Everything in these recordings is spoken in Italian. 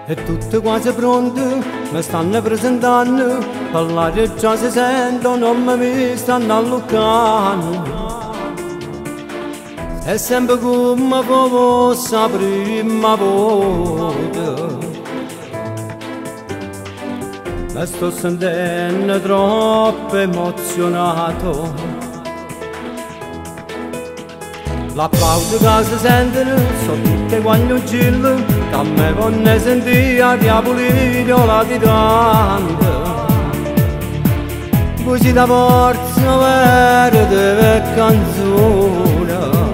E tutte quasi pronte mi stanno presentando, parlare già si sentono, non mi stanno allontano. È sempre come fosse la prima volta. Mi sto sentendo troppo emozionato. L'applauso che si sentono sono tutte quanti uccelli che a me vanno sentire a Diabolino la titante. Così da forza vera deve canzone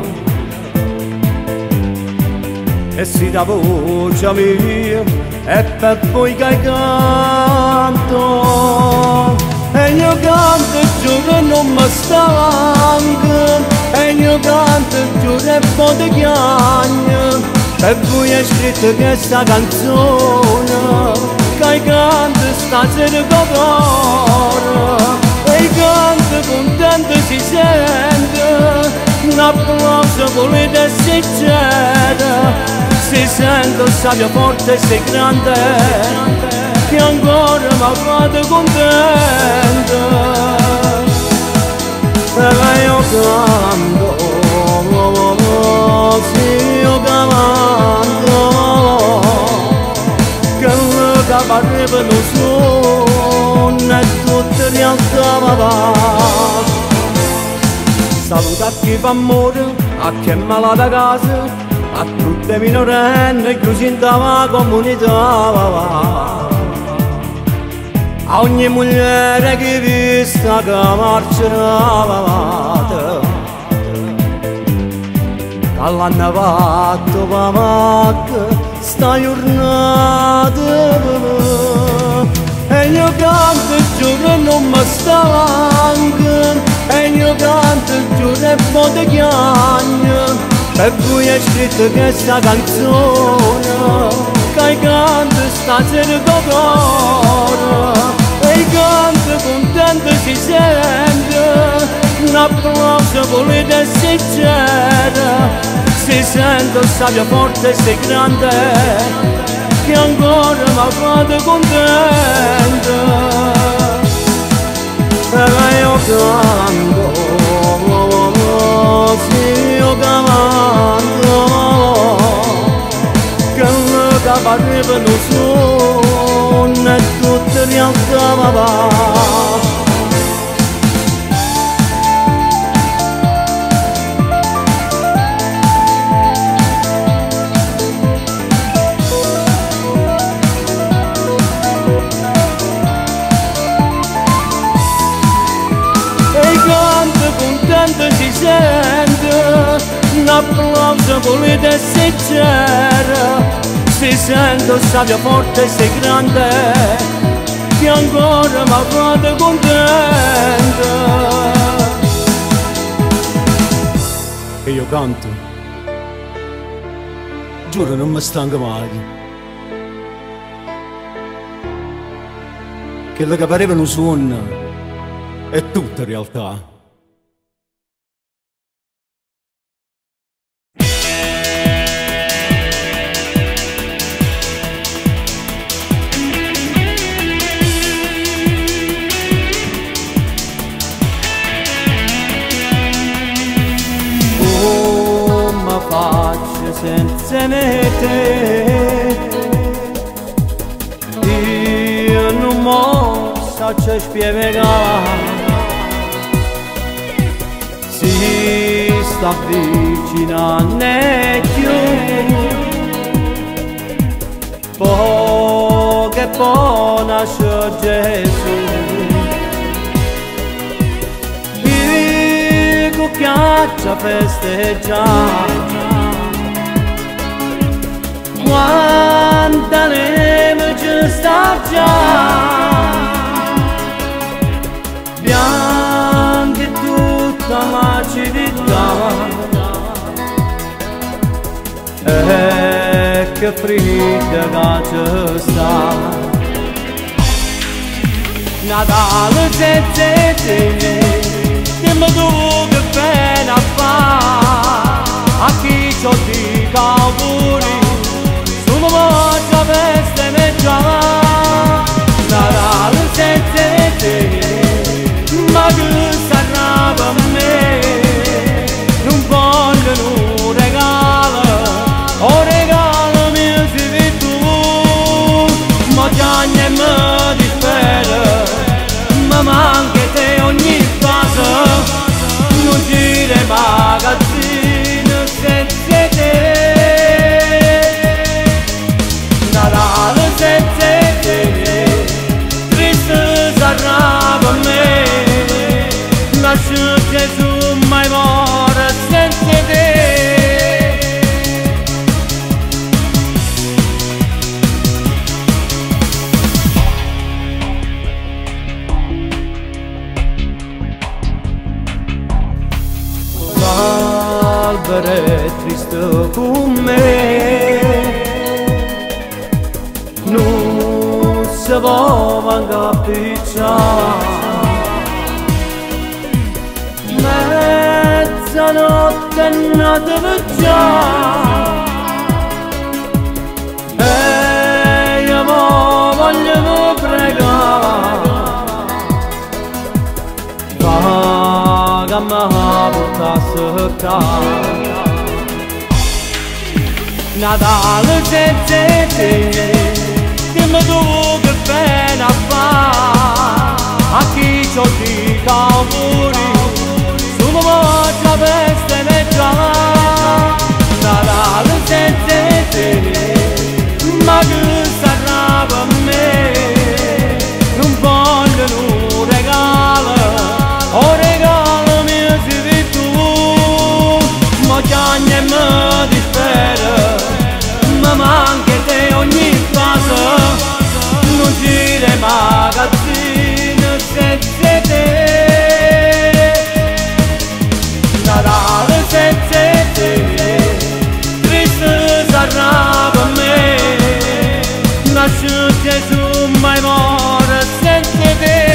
e si dà voce mia e per poi che canto. E io canto giuro non mi stanco, e io canto giuro e poi ti chiagno. Per voi è scritto questa canzone che canto stasera con cuore. E canto contento si sente, un applauso volete e sincero. Si sente sabbia forte e sei grande, che ancora mi fate contento. E io canto, sì io canto, che arriva lo suono e tutta realtà mi va. Saluto a chi fa amore, a chi è malato a casa, a tutte le minorenni chiusi in la comunità. A ogni mulher che vista che marcia che l'hanno fatto per macchia sta giornata. E io canto giuro non mi stanco, e io canto giuro e poi ti chiagno. Per voi è scritto questa canzone che canto stasera con cuore. E canto contento si sente, un applauso volete e sincero. Si sente sabbia forte e sei grande, che ancora mi fate contento. E io canto, sì io canto, che arriva lo suono e tutta realtà mi va. Si sente un applauso volete e sincero. Si sente sabbia forte e sei grande, che ancora mi fate contento. E io canto, giuro non mi stanco mai, che le che parevano suono è tutta realtà. Senza te io non posso spiegare, si sta vicino né più, poche poi nasce Gesù. Dico che ci festeggiare quanta neve ci sta già, bianca e tutta la città, e che fredda che ci sta. Natale senza te, dimmi tu che pena fa, a chi ci dica auguri. Una volta festa senza te. L'albero è triste con me, non si può capricciare. Mezzanotte è nata per già, e io voglio pregare che mi portasse qua. Natale senza te, dimmi tu che pena fa, a chi c'ho di auguri, solo la festa ne già. Natale senza te, ma che sarà per me, non voglio un regalo, o regalo mio sei tu, ma chiagna e mi dispera, ma manca te ogni cosa, non gira magazzino senza te. Natale senza te, triste sarà per me, nasce Gesù mai muore senza te.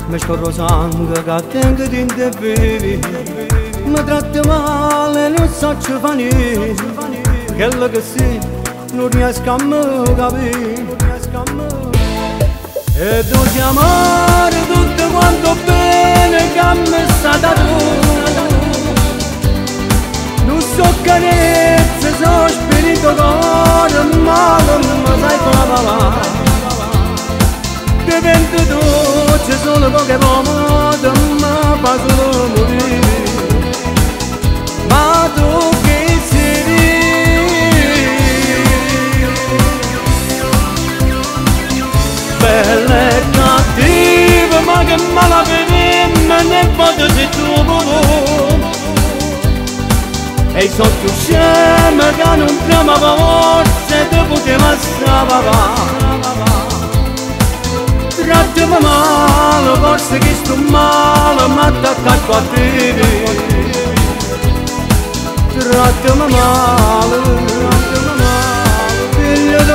Mi scorro sangue che tengo dentro bevi, mi tratti male, non so ci fa niente, quello che sì, non riesco a mi capire. E devo chiamare tutto quanto bene che mi sta da tu, non so carezze, so spirito cuore, ma non mi sai parlare. Divento dolce, solo poche pomate, ma fa solo morire. Ma tu che sei bella e cattiva, ma che mala venimma, ne posso se tu. E so più scema che non tremava forse, te poteva stare. Trattami male, forse che sto male, ma t'attacco a te. Trattami male, figlio di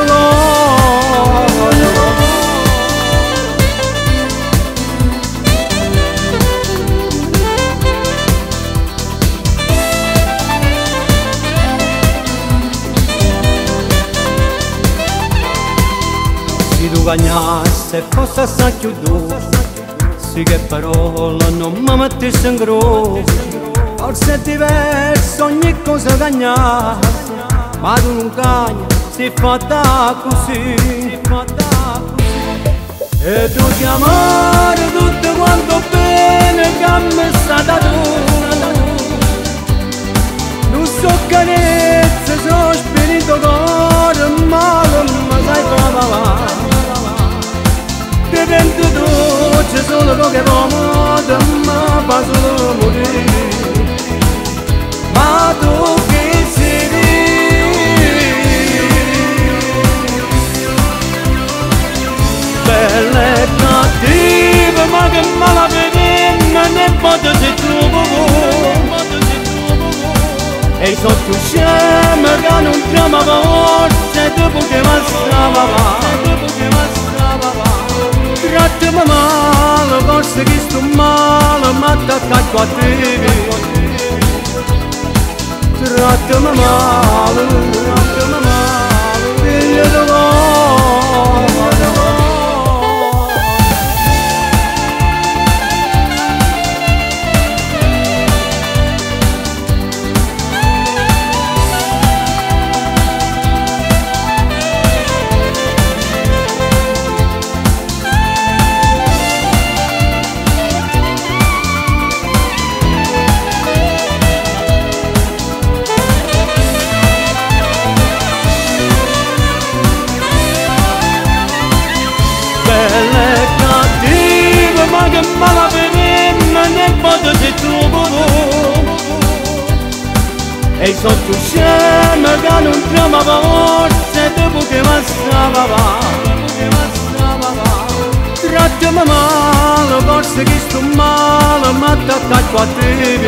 se tu cagnassi fosse assai più duro, sì che parola non mi mettessi in croce. Forse è diverso ogni cosa cagnassi, ma tu non cagni, sei fatta così. E tu chiamare tutto quanto bene che mi sta da tu, non so carezze, so spirito cuore, ma non mi sai parlare. Divento dolce, solo poche pomate, ma fa solo morire. Ma tu che sei bella e cattiva, ma che mala venimma, ne posso se tu. E so più scema che non tremava forse, te poteva stare. Trattami male, forse che sto male, ma t'attacco a te. trattami male, figlio d'amore. Ma che mala venimmo nel modo di tuo e sotto scema che non trovava forse dopo che passava trattami male forse che sto male ma t'attacco a te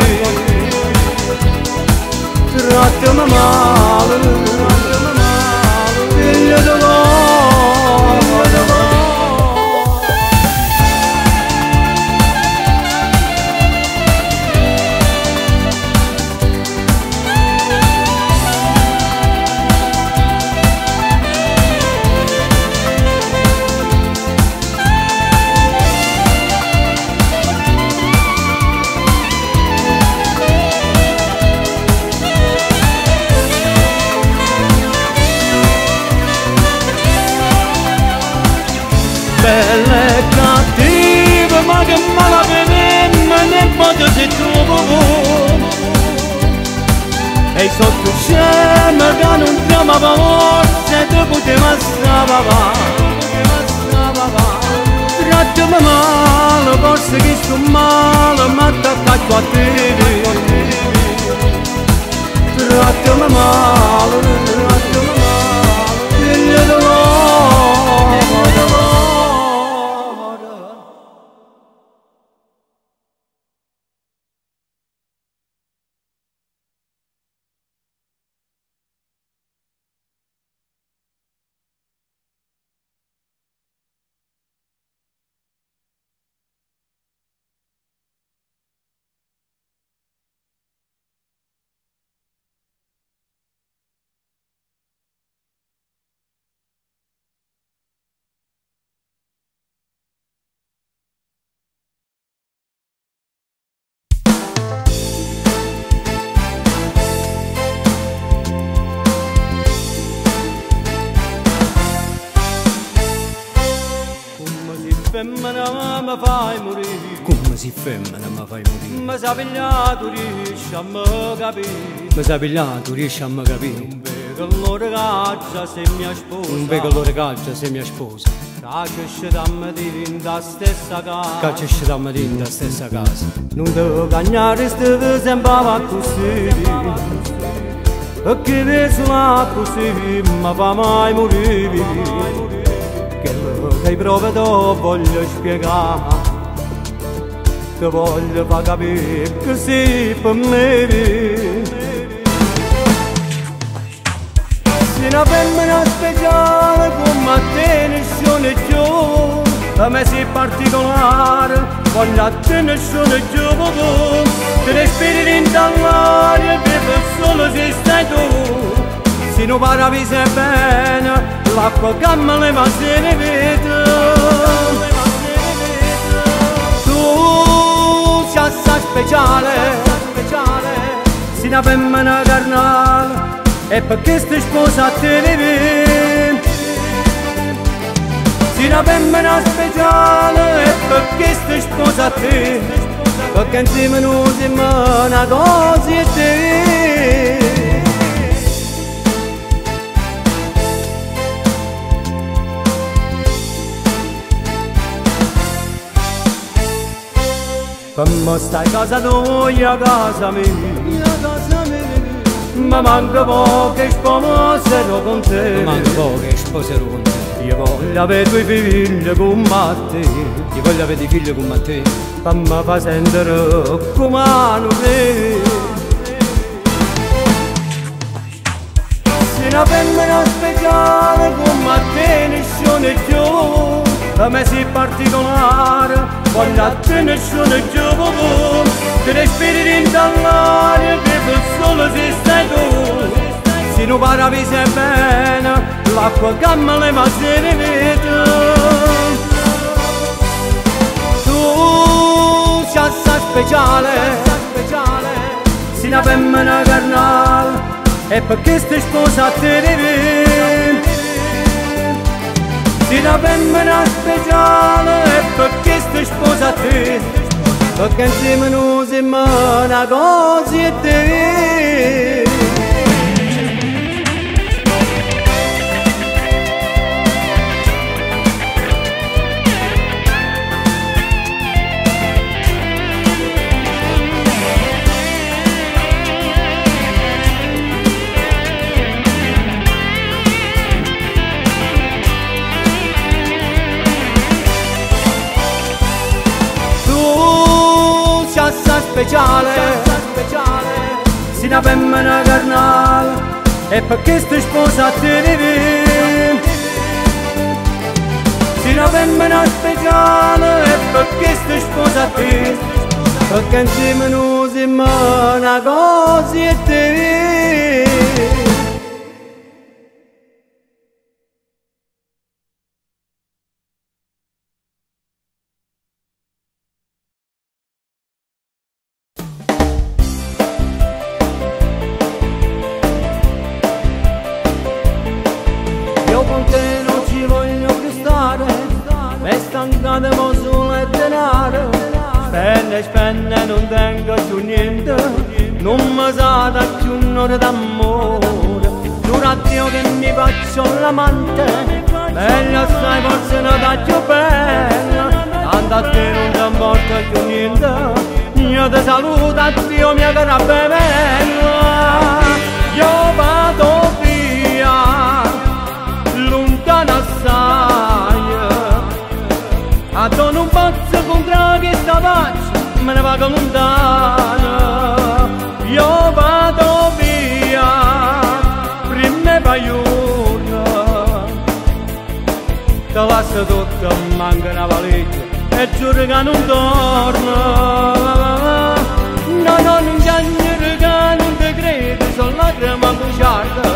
trattami male figlio d'amore. Bella e cattiva ma che mala venimmo nel modo di tuo e sotto scema che non trovava forse dopo che passava trattami male forse che sto male ma t'attacco a te trattami male figlio d'amore. Femmina mi fai morire, Come si femmina mi fai morire? mi sa pigliato riesci a me capire, Mi sei pigliato, riesci a me capire? non vedo l'ora caccia se mia sposa, Non vedo l'ora caccia se mia sposa, che esce da me in da stessa casa, che esce da mattina da stessa casa. non devo cagnare ste sembrava così, perché penso così mi fa mai morire. Che prove te voglio spiegare, ti voglio far capire che sei per me. Sei una femmina speciale come te nessuno più, per me sei particolare, voglio a te nessuno più. Ti respiri in dall'aria, vivo solo se stai tu, se non parlavisi bene. L'acqua che me leva se ne vede. Tu sei assai speciale, sei una femmina carnale e perché stai sposa a te ne vedi. Sei una femmina speciale e perché stai sposa a te, perché insieme noi siamo una cosa e te. Come stai a casa tua, a casa mia, ma manca poco che sposerò con te. Ma manca poco che sposerò con te. Io voglio avere due figli come te, Io voglio avere figli come te, per mi fa sentire come un re. Sei una femmina speciale come te nessuno più, per me sei particolare, voglio a te nessuno più. Ti respiri in dall'aria, vivo solo se stai tu, ravise bene, l'acqua che me le va servita. Tu sei assai speciale, sei una femmina carnale, e perché stai sposata te? Sei una femmina speciale, e perché stai sposata te? Perché insieme noi siamo una cosa e te. Speciale, sei una femmina carnale, e perché stai sposata te? Sei una femmina speciale, e perché stai sposata te? Perché insieme noi siamo una cosa e te. Stancatiamo solo e denaro, spende, non tengo più niente, non mi sa da più un'ora d'amore. Durante io che mi faccio l'amante, meglio stai forse non da più bella, tanto a te non ti importa più niente, io ti saluto a Dio mia cara bella, io vado via, lontano assai. A tu non posso comprare questa faccia, me ne vado lontano. Io vado via, prima e paiurno. Te lascio tutto, manca una valigia, e giuro che non torno. No, no, non c'è che non ti credo, sono lacrime bugiarda.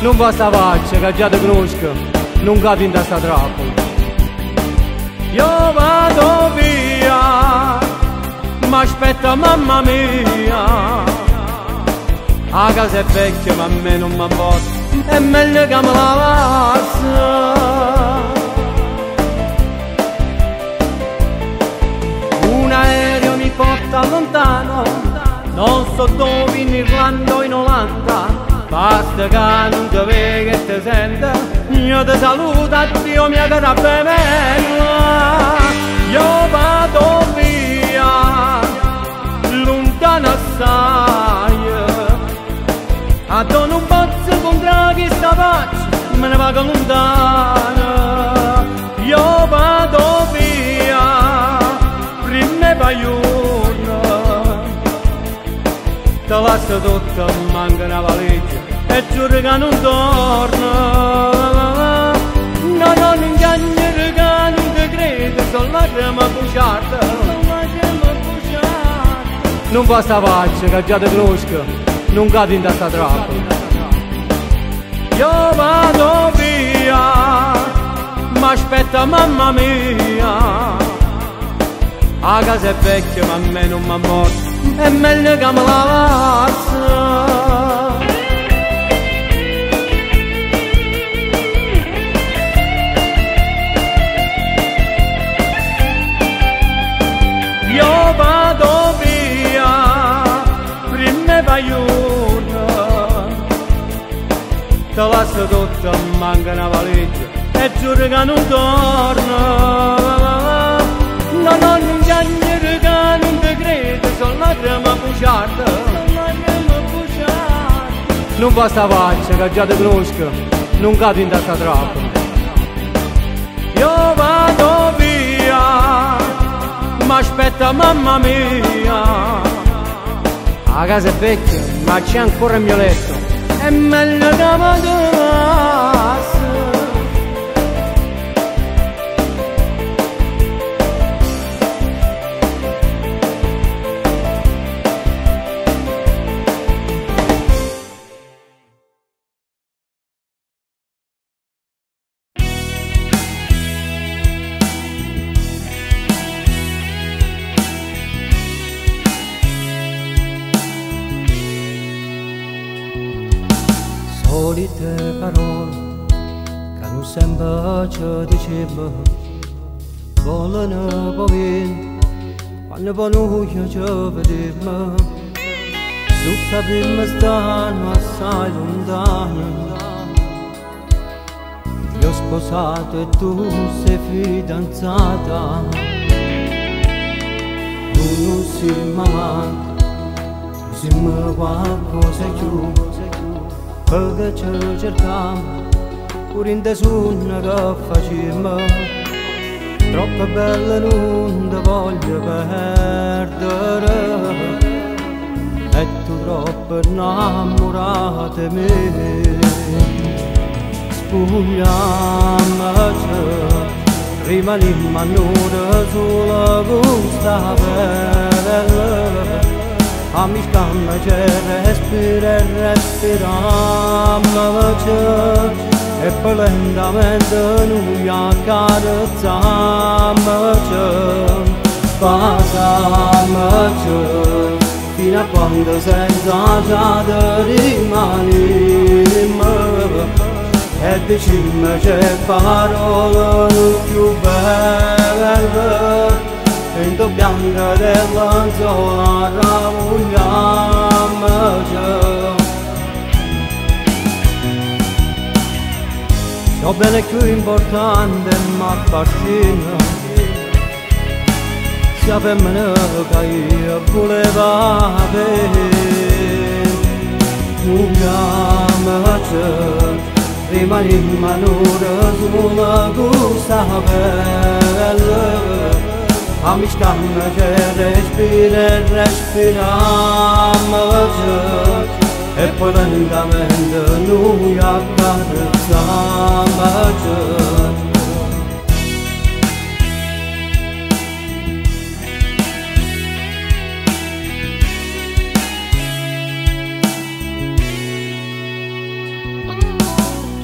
Non basta faccia, che già ti conosco, non cadi in testa troppo. Io vado via, ma aspetta mamma mia. La casa è vecchia ma a me non mi importa, è meglio che me la passa. Un aereo mi porta lontano, non so dove, in Irlanda o in Olanda. Basta che non ti vedi e ti senta, io ti saluto a Dio mia cara bella. Io vado via, lontano assai. A tu non posso comprare questa faccia, me ne vado lontano. Io vado via, prima e paiurno. Te lascio tutto, manca una valigia, e giuro che non torno. No, no, non ingagno che non ti credo, sono lacrime bugiarda. Non basta faccia, che già ti conosco, non cadi in testa troppo. Io vado via, ma aspetta mamma mia. La casa è vecchia ma a me non mi importa, è meglio che me la passa. Io vado via, prima e paiurno. Te lascio tutto, manca una valigia, e giuro che non torno. No, no, non ingagno che non ti credo, sono lacrime bugiarda. Non basta faccia, che già ti conosco, non cadi in testa troppo. Io vado via, ma aspetta mamma mia. La casa è vecchia, ma c'è ancora il mio letto, è meglio che me ne passa. solite parole che non sempre ci diceva, volano pochino quando poi noi ci vedemmo. Tutta prima stanno assai lontano, ti ho sposato e tu sei fidanzata. Noi non siamo amanti, siamo qualcosa più, perché ci cerchiamo pure in tesuna che facciamo. Troppo bella non ti voglio perdere, e tu troppo innamorata di me. Spogliamoci, rimaniamo a noi solo con sta pelle. Amisciamoci e respiriamoci, e poi lentamente noi accarezziamoci. Baciamoci fino a quando senza già rimanimmo, e dicimmoci parole più belle. Vento bianco del lenzuola ravugliamoci. So bene più importante ma appartiene, sia femmina che io voleva avere. Muoviamoci, rimaniamo a noi sulla questa pelle. Amisciamoci e respiriamoci, e poi lentamente noi accarezziamoci.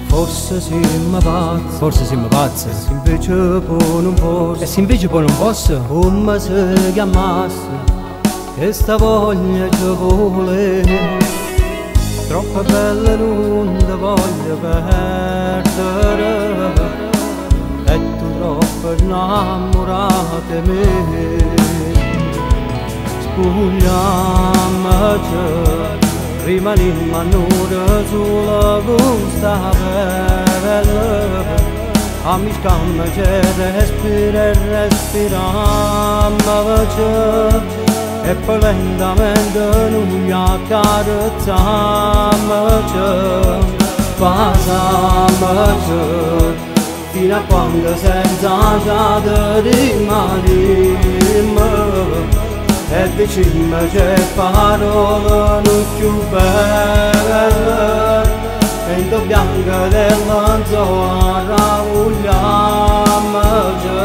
Forse siamo pazzi, e se invece poi non posso, come se chiamasse questa voglia ci vuole. Troppo bella non ti voglio perdere, e tu troppo innamorata di me. Spogliamoci, rimaniamo a noi solo con sta pelle. Amisciamoci e respiriamoci, e poi lentamente noi accarezziamoci. Baciamoci fino a quando senza già rimanimmo, e dicimmoci parole più belle. Vento bianco del lenzuola ravugliamoci.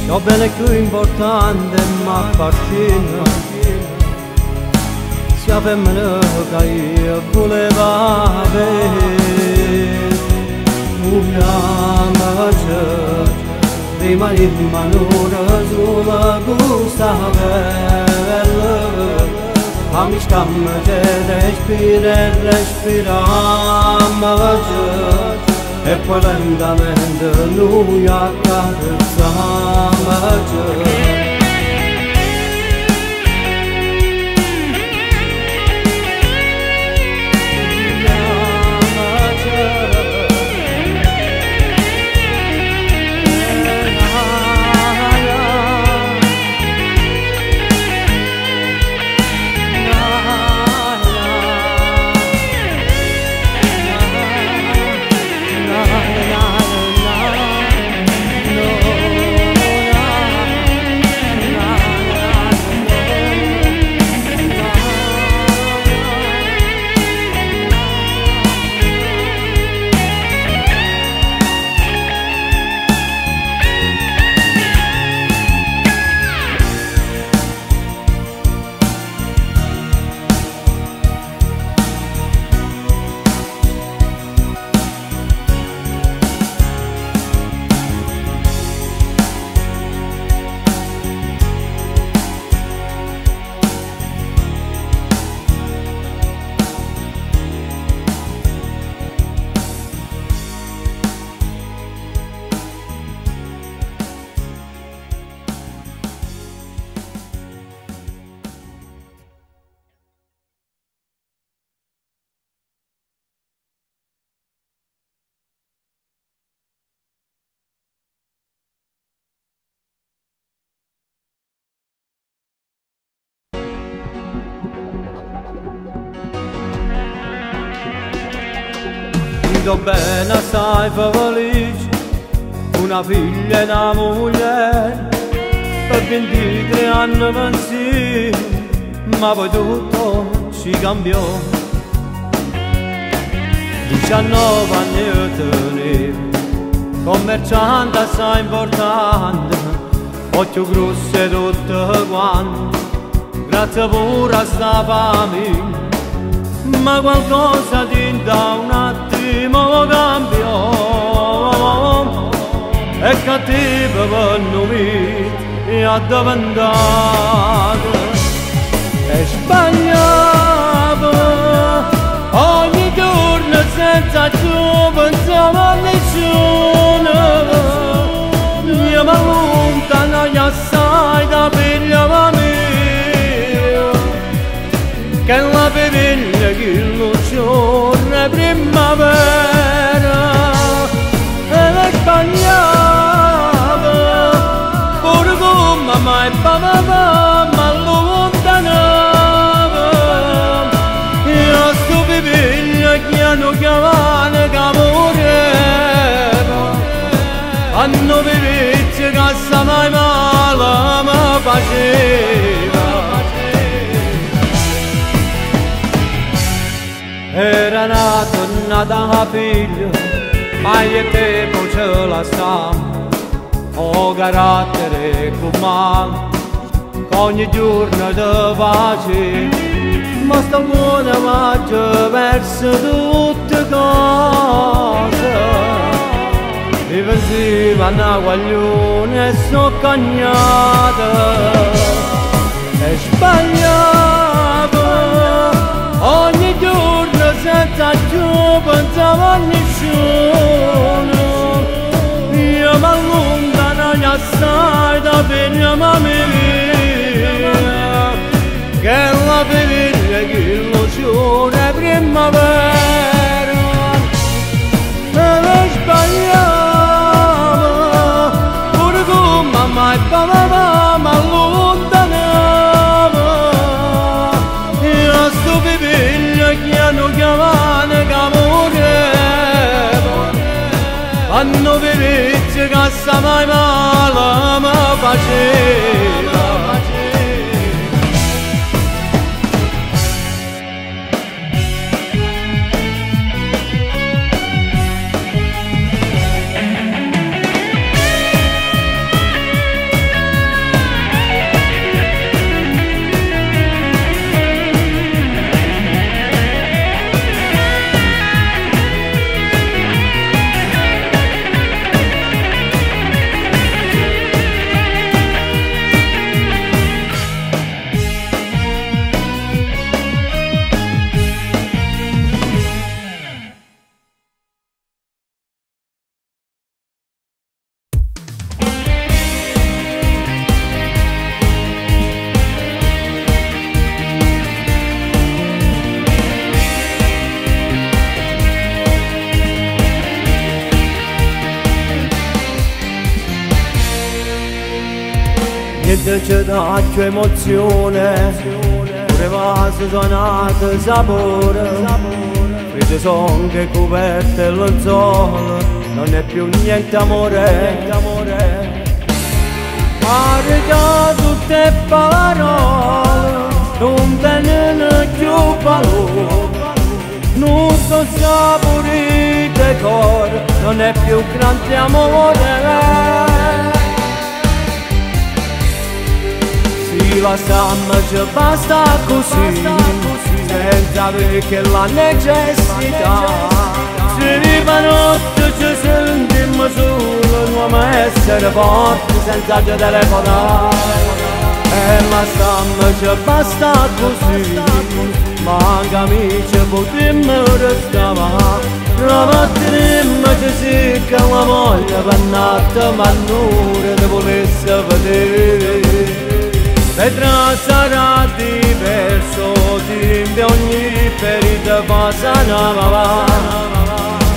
So bene più importante ma appartiene, sia femmina che io voleva avere. Muoviamoci, rimaniamo a noi sulla questa pelle. Amisciamoci e respiriamoci, e poi lentamente noi accarezziamoci. vedo bene assai felice, una figlia e una moglie, per 23 anni pensiero, ma poi tutto si cambiò. 19 anni io tenevo, commerciante assai importante, occhio grosso e tutto quanto, grazie pure a sta famiglia, ma qualcosa da un attimo cambiò, e cattivo per noi è diventato, e sbagliavo ogni giorno senza più pensare a nessuno, io mi allontano assai da pigliava mia, che la beviglia che l'illusione primavera, e sbagliava pure come mai papà mi allontanava, io sto beviglia piano piano che moreva, hanno beviglia che assai male mi faceva. Era nata figlia, ma io tempo ce la sta, ho carattere come ogni giorno ti pace, ma sta buona mangia verso tutte cose, i pensieri vanno a guaglione e sono cagnata, e sbagliavo ogni giorno senza più pensare a nessuno, io mi allontano assai da pena mia, che la famiglia che illusione primavera, e sbagliavo pure come mai papà mi allontanava, io sto beviglia piano piano che moreva, hanno verizia che assai male mi faceva. Niente ci dà più emozione, pure vasi suonate sapore, fredde son che coperte il lenzuolo, non è più niente amore. Pare già tutte parole, non tengono più valore, non so sapore del cuore, non è più grande amore. La samma ci basta così, senza perché la necessità. Se viva notte ci sentiamo solo, non essere forti senza ci telefonare. La samma ci basta così, manca amici potremmo restare. La mattina ci secca la voglia per natta, ma non ti volesse vedere. Vedrà sarà diverso, di ogni ferita fa sanava,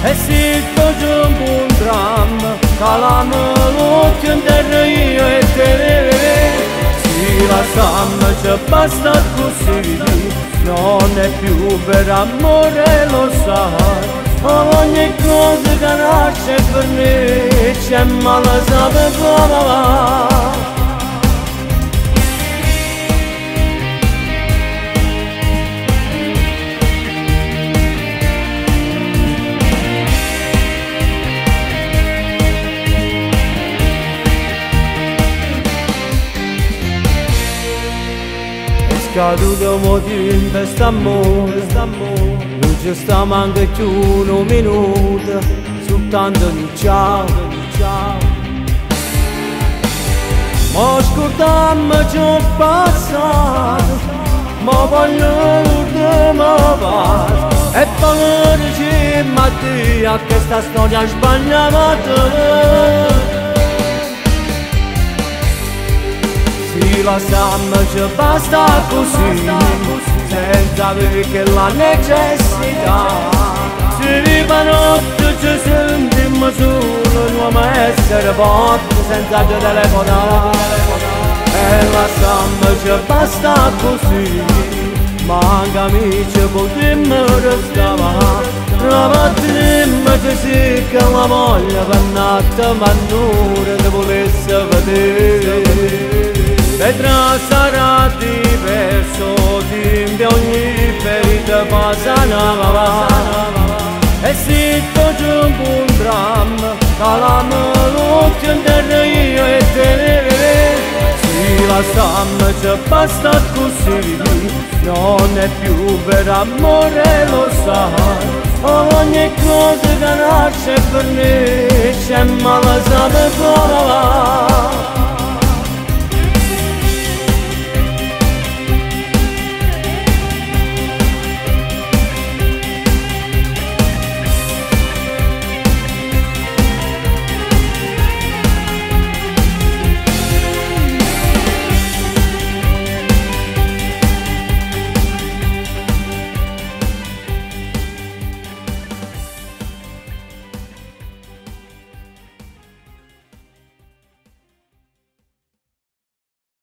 e se tu giungo un dramma, calamo l'occhio in terra io e te. Se la samma ci basta così, non è più per amore, lo sai. ogni cosa che nasce per me c'è male sape come va. Caduto motivo per st'amore, non ci sta manca più un minuto, soltanto un ciao. Ma scordarmi ciò passato, ma voglio l'ultima parte, e poi dici Mattia che sta storia sbagliata. Si la sanno ci basta così, senza avere che la necessità. Se viva notte ci sentiamo solo, un uomo essere forte senza ci telefonare. E la sanno ci basta così, ma anche amici potremmo restare. La mattina ci sì che la voglia per natta ma non ti volesse vedere. Vedrà sarà diverso, di ogni ferita passana. E se tu giungo un dramma, calamo l'occhio in terra io e te. Se la sanno ci basta così, non è più per amore, lo sai. Ogni cosa che nasce per me c'è male sape come va.